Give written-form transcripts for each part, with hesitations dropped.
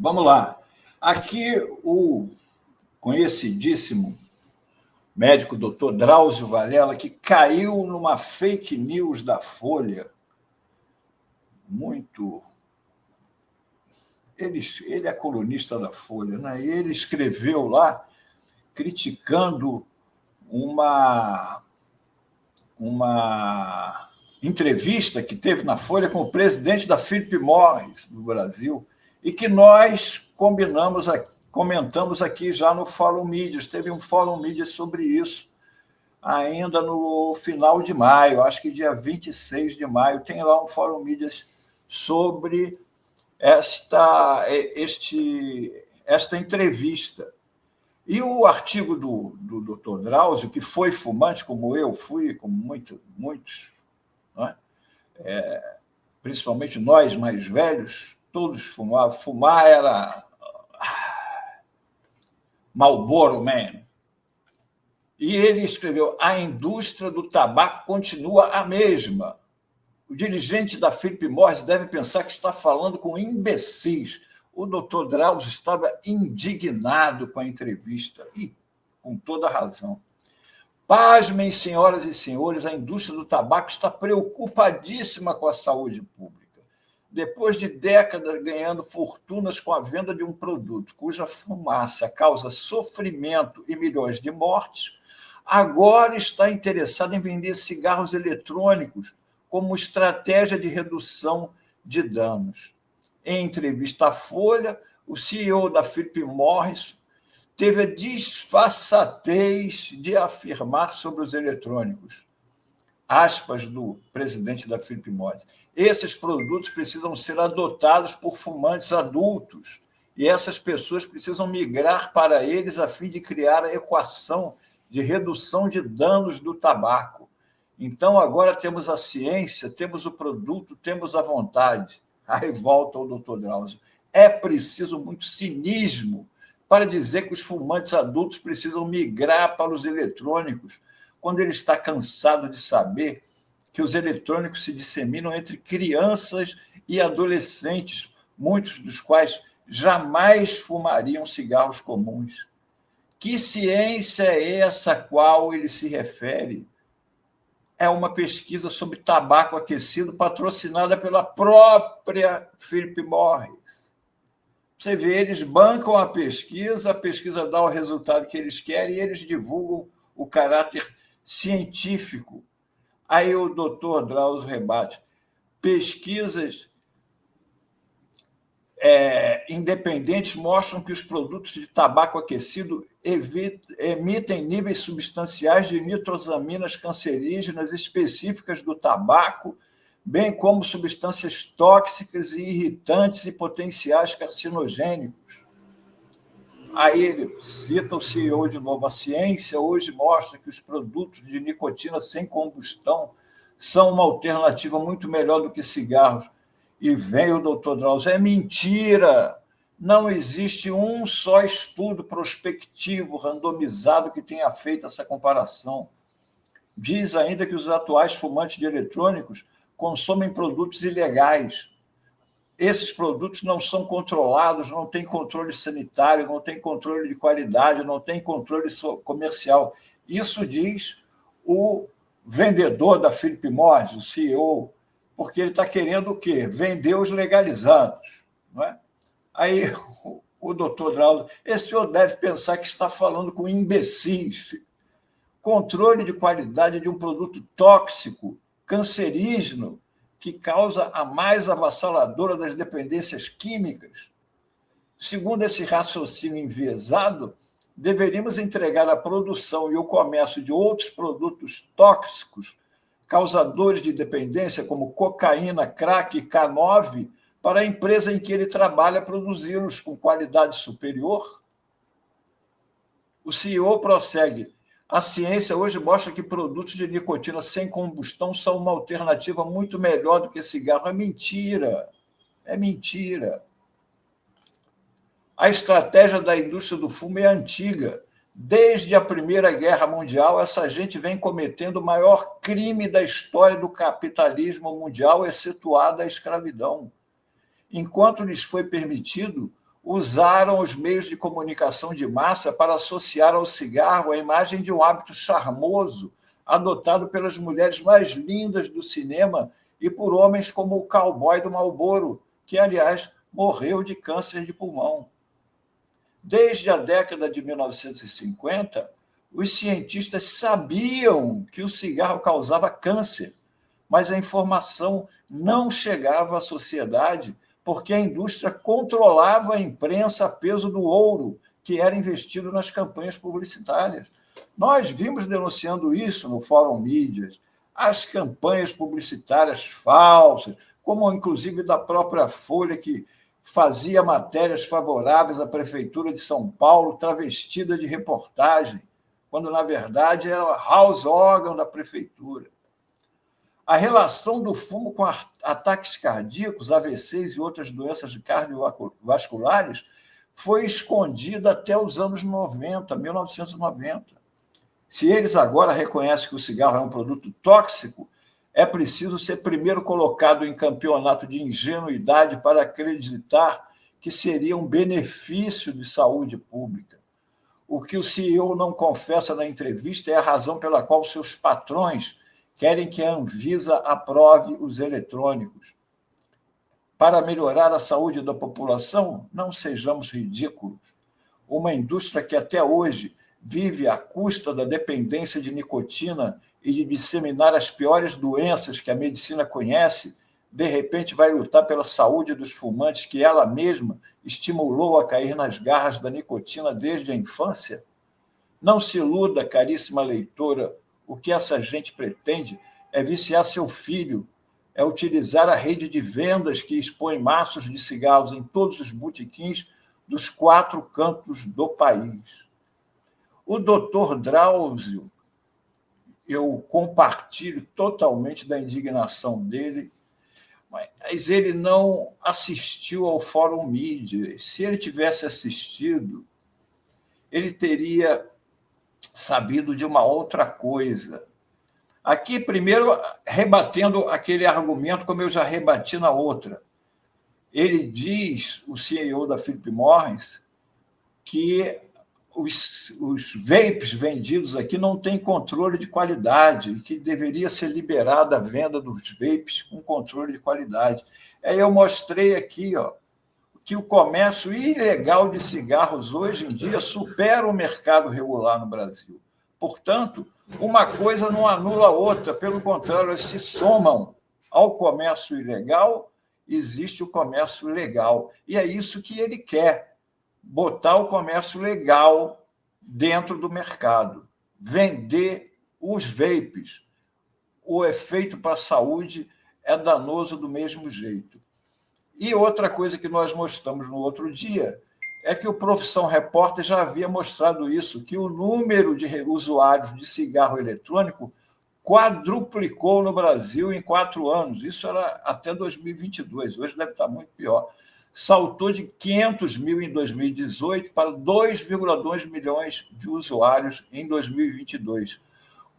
Vamos lá. Aqui o conhecidíssimo médico doutor Drauzio Varela, que caiu numa fake news da Folha, muito... Ele é colunista da Folha, né? E ele escreveu lá criticando uma entrevista que teve na Folha com o presidente da Philip Morris do Brasil e que nós comentamos aqui já no Fórum Mídias. Teve um Fórum Mídias sobre isso ainda no final de maio, acho que dia 26 de maio, tem lá um Fórum Mídias sobre esta entrevista. E o artigo do Dr. Drauzio, que foi fumante, como eu fui, como muitos, né? Principalmente nós mais velhos, todos fumavam. Fumar era Marlboro Man. E ele escreveu: a indústria do tabaco continua a mesma. O dirigente da Philip Morris deve pensar que está falando com imbecis. O doutor Drauzio estava indignado com a entrevista, e com toda razão. Pasmem, senhoras e senhores, a indústria do tabaco está preocupadíssima com a saúde pública. Depois de décadas ganhando fortunas com a venda de um produto cuja fumaça causa sofrimento e milhões de mortes, agora está interessada em vender cigarros eletrônicos como estratégia de redução de danos. Em entrevista à Folha, o CEO da Philip Morris teve a disfarçatez de afirmar sobre os eletrônicos. Aspas do presidente da Philip Morris: esses produtos precisam ser adotados por fumantes adultos e essas pessoas precisam migrar para eles a fim de criar a equação de redução de danos do tabaco. Então, agora temos a ciência, temos o produto, temos a vontade. Aí volta o doutor Drauzio: é preciso muito cinismo para dizer que os fumantes adultos precisam migrar para os eletrônicos, quando ele está cansado de saber que os eletrônicos se disseminam entre crianças e adolescentes, muitos dos quais jamais fumariam cigarros comuns. Que ciência é essa a qual ele se refere? É uma pesquisa sobre tabaco aquecido patrocinada pela própria Philip Morris. Você vê, eles bancam a pesquisa dá o resultado que eles querem e eles divulgam o caráter científico. Aí o doutor Drauzio rebate: pesquisas independentes mostram que os produtos de tabaco aquecido emitem níveis substanciais de nitrosaminas cancerígenas específicas do tabaco, bem como substâncias tóxicas e irritantes e potenciais carcinogênicos. Aí ele cita o CEO de novo: a ciência hoje mostra que os produtos de nicotina sem combustão são uma alternativa muito melhor do que cigarros. E vem o doutor Drauzio: é mentira! Não existe um só estudo prospectivo, randomizado, que tenha feito essa comparação. Diz ainda que os atuais fumantes de eletrônicos consomem produtos ilegais. Esses produtos não são controlados, não têm controle sanitário, não têm controle de qualidade, não têm controle comercial. Isso diz o vendedor da Philip Morris, o CEO, porque ele está querendo o quê? Vender os legalizados. Não é? Aí o doutor Drauzio: esse senhor deve pensar que está falando com imbecis. Controle de qualidade de um produto tóxico, cancerígeno, que causa a mais avassaladora das dependências químicas. Segundo esse raciocínio enviesado, deveríamos entregar a produção e o comércio de outros produtos tóxicos, causadores de dependência, como cocaína, crack e K9, para a empresa em que ele trabalha produzi-los com qualidade superior? O CEO prossegue: a ciência hoje mostra que produtos de nicotina sem combustão são uma alternativa muito melhor do que cigarro. É mentira. É mentira. A estratégia da indústria do fumo é antiga. Desde a Primeira Guerra Mundial, essa gente vem cometendo o maior crime da história do capitalismo mundial, excetuada a escravidão. Enquanto lhes foi permitido, usaram os meios de comunicação de massa para associar ao cigarro a imagem de um hábito charmoso adotado pelas mulheres mais lindas do cinema e por homens como o cowboy do Marlboro, que, aliás, morreu de câncer de pulmão. Desde a década de 1950, os cientistas sabiam que o cigarro causava câncer, mas a informação não chegava à sociedade porque a indústria controlava a imprensa a peso do ouro que era investido nas campanhas publicitárias. Nós vimos denunciando isso no Fórum Mídias, as campanhas publicitárias falsas, como inclusive da própria Folha, que fazia matérias favoráveis à Prefeitura de São Paulo, travestida de reportagem, quando, na verdade, era o house órgão da Prefeitura. A relação do fumo com ataques cardíacos, AVCs e outras doenças cardiovasculares foi escondida até os anos 90, 1990. Se eles agora reconhecem que o cigarro é um produto tóxico, é preciso ser primeiro colocado em campeonato de ingenuidade para acreditar que seria um benefício de saúde pública. O que o CEO não confessa na entrevista é a razão pela qual seus patrões querem que a Anvisa aprove os eletrônicos. Para melhorar a saúde da população, não sejamos ridículos. Uma indústria que até hoje vive à custa da dependência de nicotina e de disseminar as piores doenças que a medicina conhece, de repente vai lutar pela saúde dos fumantes que ela mesma estimulou a cair nas garras da nicotina desde a infância? Não se iluda, caríssima leitora, o que essa gente pretende é viciar seu filho, é utilizar a rede de vendas que expõe maços de cigarros em todos os botequins dos 4 cantos do país. O doutor Drauzio, eu compartilho totalmente da indignação dele, mas ele não assistiu ao Fórum Mídia. Se ele tivesse assistido, ele teria sabido de uma outra coisa. Aqui, primeiro, rebatendo aquele argumento, como eu já rebati na outra. Ele diz, o CEO da Philip Morris, que os vapes vendidos aqui não têm controle de qualidade e que deveria ser liberada a venda dos vapes com controle de qualidade. Aí eu mostrei aqui, que o comércio ilegal de cigarros hoje em dia supera o mercado regular no Brasil. Portanto, uma coisa não anula a outra, pelo contrário, elas se somam. Ao comércio ilegal, existe o comércio legal. E é isso que ele quer, botar o comércio legal dentro do mercado, vender os vapes. O efeito para a saúde é danoso do mesmo jeito. E outra coisa que nós mostramos no outro dia é que o Profissão Repórter já havia mostrado isso, que o número de usuários de cigarro eletrônico quadruplicou no Brasil em 4 anos. Isso era até 2022, hoje deve estar muito pior. Saltou de 500 mil em 2018 para 2,2 milhões de usuários em 2022.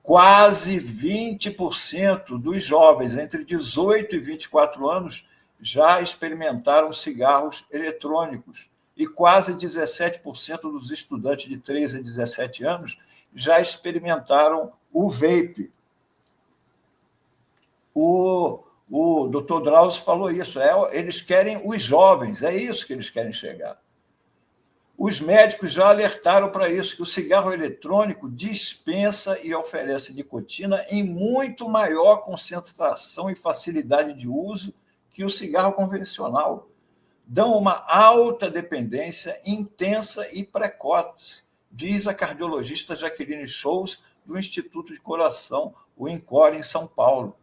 Quase 20% dos jovens entre 18 e 24 anos já experimentaram cigarros eletrônicos e quase 17% dos estudantes de 13 a 17 anos já experimentaram o vape. O Dr. Drauzio falou isso, eles querem os jovens, é isso que eles querem chegar. Os médicos já alertaram para isso, que o cigarro eletrônico dispensa e oferece nicotina em muito maior concentração e facilidade de uso que o cigarro convencional. Dão uma alta dependência intensa e precoce, diz a cardiologista Jaqueline Shows, do Instituto de Coração, o INCOR, em São Paulo.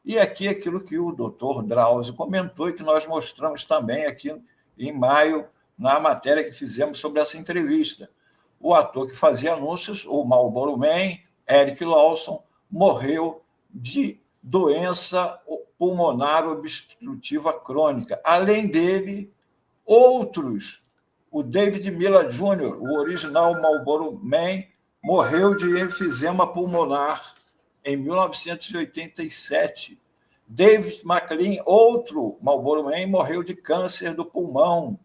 E aqui aquilo que o doutor Drauzio comentou e que nós mostramos também aqui em maio, na matéria que fizemos sobre essa entrevista. O ator que fazia anúncios, o Marlboro Man, Eric Lawson, morreu de doença pulmonar obstrutiva crônica. Além dele, outros. O David Miller Jr., o original Marlboro Man, morreu de enfisema pulmonar em 1987. David McLean, outro Marlboro Man, morreu de câncer do pulmão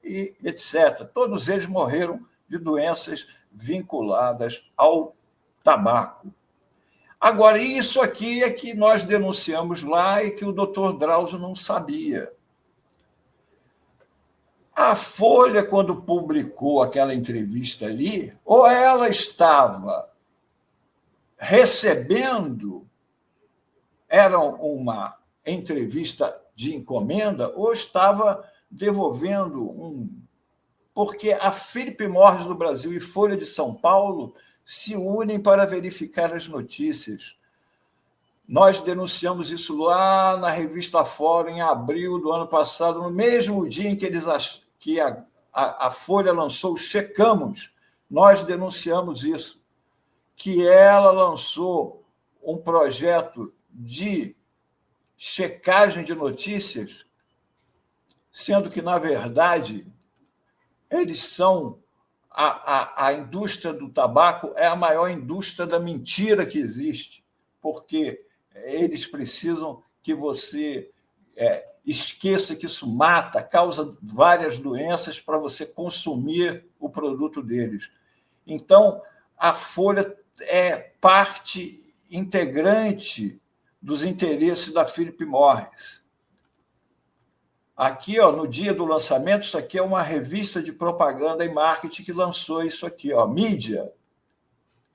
e etc. Todos eles morreram de doenças vinculadas ao tabaco. Agora, isso aqui é que nós denunciamos lá e que o doutor Drauzio não sabia. A Folha, quando publicou aquela entrevista ali, ou ela estava recebendo, era uma entrevista de encomenda, ou estava devolvendo porque a Philip Morris do Brasil e Folha de São Paulo se unem para verificar as notícias. Nós denunciamos isso lá na revista Fórum, em abril do ano passado, no mesmo dia em que a Folha lançou o Checamos, nós denunciamos isso, que ela lançou um projeto de checagem de notícias, sendo que, na verdade, eles são... A indústria do tabaco é a maior indústria da mentira que existe, porque eles precisam que você esqueça que isso mata, causa várias doenças para você consumir o produto deles. Então, a Folha é parte integrante dos interesses da Philip Morris. Aqui, no dia do lançamento, isso aqui é uma revista de propaganda e marketing que lançou isso aqui, mídia,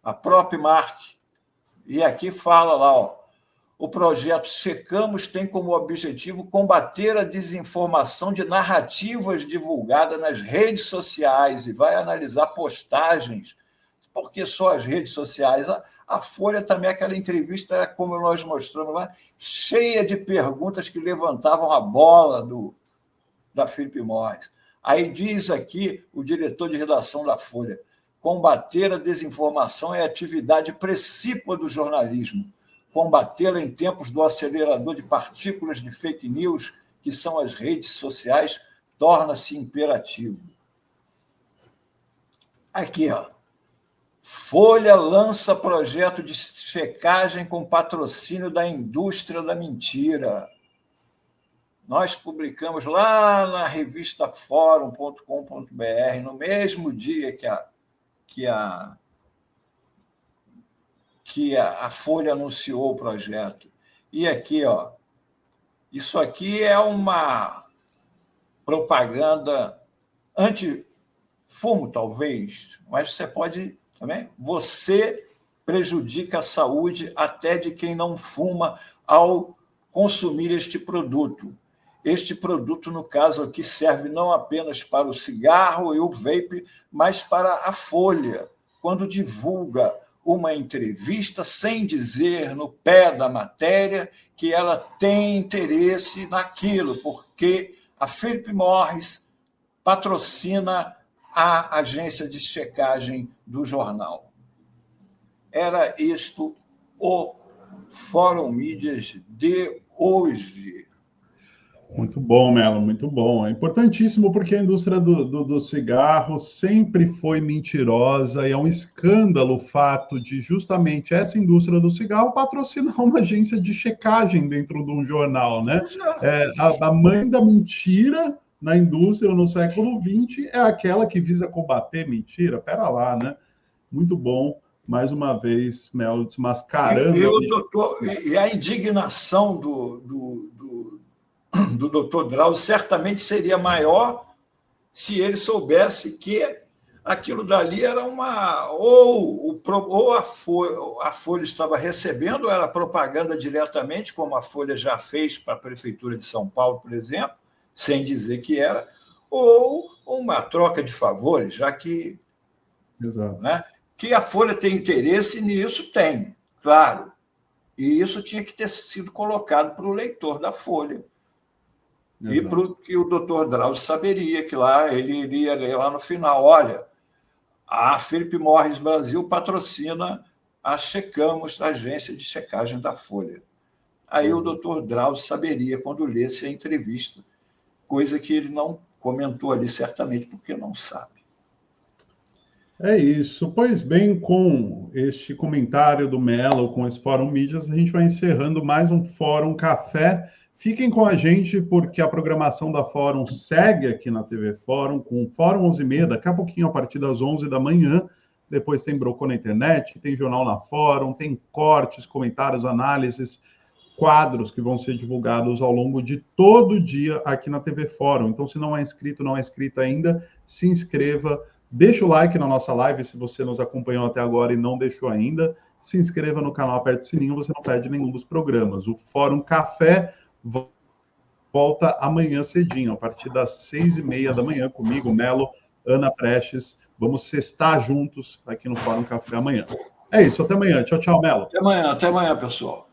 a própria Mark. E aqui fala lá, o projeto Checamos tem como objetivo combater a desinformação de narrativas divulgadas nas redes sociais e vai analisar postagens, porque só as redes sociais. A Folha também, aquela entrevista, era, como nós mostramos lá, cheia de perguntas que levantavam a bola da Philip Morris. Aí diz aqui o diretor de redação da Folha: combater a desinformação é atividade precípua do jornalismo. Combatê-la em tempos do acelerador de partículas de fake news, que são as redes sociais, torna-se imperativo. Aqui, Folha lança projeto de checagem com patrocínio da indústria da mentira. Nós publicamos lá na revista Fórum.com.br, no mesmo dia que a Folha anunciou o projeto. E aqui, isso aqui é uma propaganda anti-fumo, talvez, mas você pode também. Você prejudica a saúde até de quem não fuma ao consumir este produto. Este produto, no caso aqui, serve não apenas para o cigarro e o vape, mas para a Folha, quando divulga uma entrevista sem dizer no pé da matéria que ela tem interesse naquilo, porque a Philip Morris patrocina a agência de checagem do jornal. Era isto o Fórum Mídias de hoje. Muito bom, Melo, muito bom. É importantíssimo porque a indústria do cigarro sempre foi mentirosa e é um escândalo o fato de justamente essa indústria do cigarro patrocinar uma agência de checagem dentro de um jornal, né? A mãe da mentira na indústria no século XX é aquela que visa combater mentira. Pera lá, né? Muito bom. Mais uma vez, Melo, desmascarando... E a indignação do doutor Drauzio certamente seria maior se ele soubesse que aquilo dali era ou a Folha estava recebendo, ou era propaganda diretamente, como a Folha já fez para a Prefeitura de São Paulo, por exemplo, sem dizer que era, ou uma troca de favores, já que... Exato. Né, que a Folha tem interesse nisso, tem, claro. E isso tinha que ter sido colocado para o leitor da Folha. Exato. E para que o doutor Drauzio saberia que lá ele iria ler lá no final: olha, a Philip Morris Brasil patrocina a Checamos, a agência de checagem da Folha. Aí o doutor Drauzio saberia quando lesse a entrevista, coisa que ele não comentou ali, certamente, porque não sabe. É isso. Pois bem, com este comentário do Melo, com esse Fórum Mídias, a gente vai encerrando mais um Fórum Café. Fiquem com a gente, porque a programação da Fórum segue aqui na TV Fórum, com o Fórum 11h30, daqui a pouquinho, a partir das 11 da manhã. Depois tem Brocô na internet, tem Jornal na Fórum, tem cortes, comentários, análises, quadros que vão ser divulgados ao longo de todo o dia aqui na TV Fórum. Então, se não é inscrito, não é inscrita ainda, se inscreva, deixa o like na nossa live, se você nos acompanhou até agora e não deixou ainda, se inscreva no canal, aperte o sininho, você não perde nenhum dos programas. O Fórum Café volta amanhã cedinho, a partir das 6h30 da manhã, comigo, Melo, Ana Prestes. Vamos sextar juntos aqui no Fórum Café amanhã. É isso, até amanhã. Tchau, tchau, Melo. Até amanhã, pessoal.